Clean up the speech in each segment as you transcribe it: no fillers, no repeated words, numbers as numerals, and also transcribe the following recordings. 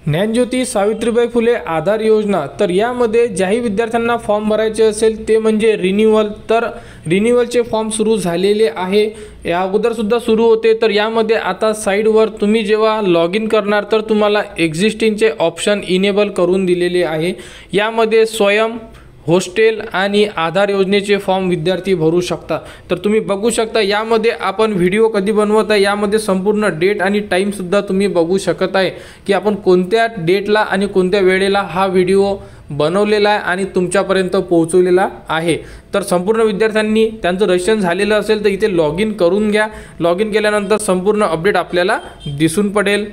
ज्ञानज्योती सावित्रीबाई फुले आधार योजना। तर यामध्ये ज्याही विद्यार्थ्यांना फॉर्म भरायचे असेल ते म्हणजे रिन्यूअल, तर रिन्यूअलचे फॉर्म सुरू झालेले आहे, या अगोदरसुद्धा सुरू होते। तर यामध्ये आता साईडवर तुम्ही जेव्हा लॉग इन करणार तर तुम्हाला एक्झिस्टिंगचे ऑप्शन इनेबल करून दिलेले आहे। यामध्ये स्वयं, हॉस्टेल आणि आधार योजनेचे फॉर्म विद्यार्थी भरू शकता। तर तुम्ही बघू शकता यामध्ये आपण व्हिडिओ कधी बनवत आहे, यामध्ये संपूर्ण डेट आणि टाईमसुद्धा तुम्ही बघू शकत आहे की आपण कोणत्या डेटला आणि कोणत्या वेळेला हा व्हिडिओ बनवलेला आहे आणि तुमच्यापर्यंत पोहोचवलेला आहे। तर संपूर्ण विद्यार्थ्यांनी त्यांचं रजिस्ट्रेशन झालेलं असेल तर इथे लॉग इन करून घ्या। लॉग इन केल्यानंतर संपूर्ण अपडेट आपल्याला दिसून पडेल।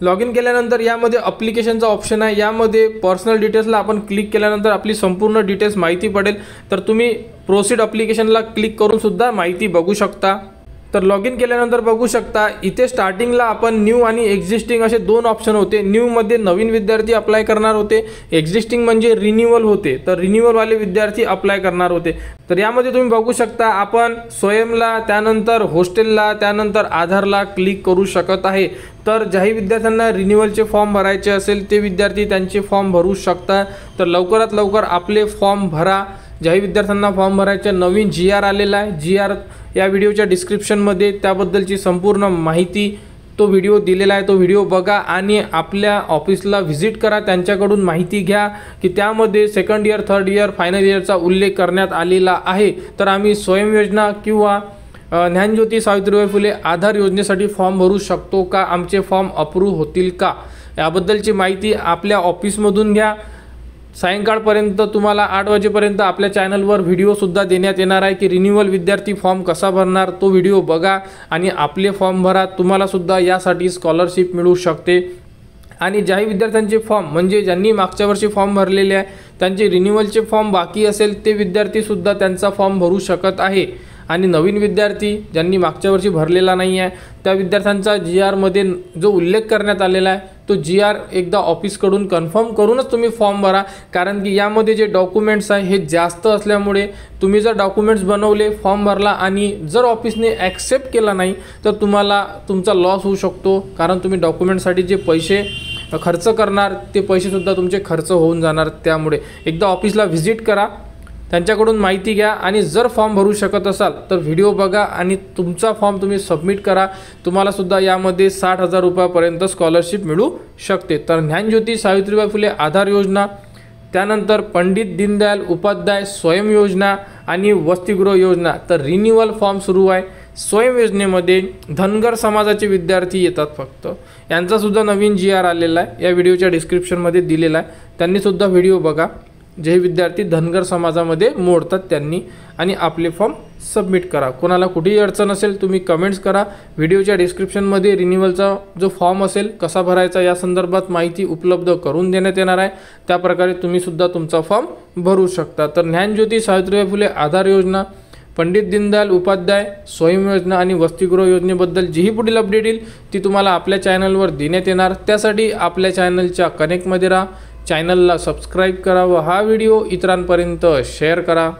लॉग इन केल्यानंतर यामध्ये ॲप्लिकेशनचा ऑप्शन आहे, यामध्ये पर्सनल डिटेल्सला आपण क्लिक केल्यानंतर आपली संपूर्ण डिटेल्स माहिती पडेल। तर तुम्ही प्रोसीड ॲप्लिकेशनला क्लिक करून सुद्धा माहिती बघू शकता। तर लॉग इन केल्यानंतर बघू शकता इथे स्टार्टिंगला आपण न्यू आणि एक्झिस्टिंग असे दोन ऑप्शन होते। न्यूमध्ये नवीन विद्यार्थी अप्लाय करणार होते, एक्झिस्टिंग म्हणजे रिन्यूअल होते, तर रिन्यूअलवाले विद्यार्थी अप्लाय करणार होते। तर यामध्ये तुम्ही बघू शकता आपण स्वयंला, त्यानंतर हॉस्टेलला, त्यानंतर आधारला क्लिक करू शकत आहे। तर ज्याही विद्यार्थ्यांना रिन्यूअलचे फॉर्म भरायचे असेल ते विद्यार्थी त्यांचे फॉर्म भरू शकता। तर लवकरात लवकर आपले फॉर्म भरा। ज्याही विद्यार्थ्यांना फॉर्म भरायचे नवीन GR आलेला आहे, GR या व्हिडिओच्या डिस्क्रिप्शनमध्ये त्याबद्दलची संपूर्ण माहिती तो व्हिडिओ दिलेला आहे, तो व्हिडिओ बघा आणि आपल्या ऑफिसला व्हिजिट करा, त्यांच्याकडून माहिती घ्या की त्यामध्ये second year, third year, final इयरचा उल्लेख करण्यात आलेला आहे। तर आम्ही स्वयं योजना किंवा ज्ञानज्योती सावित्रीबाई फुले आधार योजनेसाठी फॉर्म भरू शकतो का, आमचे फॉर्म अप्रूव्ह होतील का, याबद्दलची माहिती आपल्या ऑफिसमधून घ्या। सायंकाळपर्यंत तुम्हाला 8 वाजेपर्यंत आपल्या चॅनलवर व्हिडिओसुद्धा देण्यात येणार आहे की रिन्यूअल विद्यार्थी फॉर्म कसा भरणार, तो व्हिडिओ बघा आणि आपले फॉर्म भरा। तुम्हालासुद्धा यासाठी स्कॉलरशिप मिळू शकते। आणि ज्याही विद्यार्थ्यांचे फॉर्म म्हणजे ज्यांनी मागच्या वर्षी फॉर्म भरलेले आहे त्यांचे रिन्यूअलचे फॉर्म बाकी असेल ते विद्यार्थीसुद्धा त्यांचा फॉर्म भरू शकत आहे। आणि नवीन विद्यार्थी ज्यांनी मागच्या वर्षी भरलेला नाही आहे त्या विद्यार्थ्यांचा GR मध्ये जो उल्लेख करण्यात आलेला आहे तो GR एकदा ऑफिसकडून कन्फर्म करूनच तुम्ही फॉर्म भरा, कारण की यामध्ये जे डॉक्युमेंट्स आहे हे जास्त असल्यामुळे तुम्ही जर डॉक्युमेंट्स बनवले, फॉर्म भरला आणि जर ऑफिसने ॲक्सेप्ट केला नाही तर तुम्हाला तुमचा लॉस होऊ शकतो, कारण तुम्ही डॉक्युमेंटसाठी जे पैसे खर्च करणार ते पैसेसुद्धा तुमचे खर्च होऊन जाणार। त्यामुळे एकदा ऑफिसला व्हिजिट करा, त्यांच्याकडून माहिती घ्या आणि जर फॉर्म भरू शकत असाल तर व्हिडिओ बघा आणि तुमचा फॉर्म तुम्ही सबमिट करा। तुम्हालासुद्धा यामध्ये 60,000 रुपयापर्यंत स्कॉलरशिप मिळू शकते। तर ज्ञानज्योती सावित्रीबाई फुले आधार योजना, त्यानंतर पंडित दीनदयाल उपाध्याय स्वयं योजना आणि वसतिगृह योजना, तर रिन्यूअल फॉर्म सुरू आहे। स्वयं योजनेमध्ये धनगर समाजाचे विद्यार्थी येतात फक्त, यांचासुद्धा नवीन GR आलेला आहे, या व्हिडिओच्या डिस्क्रिप्शनमध्ये दिलेला आहे, त्यांनीसुद्धा व्हिडिओ बघा। जे विद्यार्थी धनगर समाजामध्ये मोडतात त्यांनी आणि आपले फॉर्म सबमिट करा। कोणाला कुठेही अडचण असेल तुम्ही कमेंट्स करा। व्हिडिओच्या डिस्क्रिप्शनमध्ये रिन्यूअलचा जो फॉर्म असेल कसा भरायचा या संदर्भात माहिती उपलब्ध करून देण्यात येणार आहे, त्याप्रकारे तुम्हीसुद्धा तुमचा फॉर्म भरू शकता। तर ज्ञानज्योती सावित्रीबाई फुले आधार योजना, पंडित दीनदयाल उपाध्याय स्वयं योजना आणि वसतिगृह योजनेबद्दल जीही पुढील अपडेट येईल ती तुम्हाला आपल्या चॅनलवर देण्यात येणार। त्यासाठी आपल्या चॅनलच्या कनेक्टमध्ये राहा, चॅनलला सबस्क्राईब करा व हा व्हिडिओ इतरांपर्यंत शेअर करा।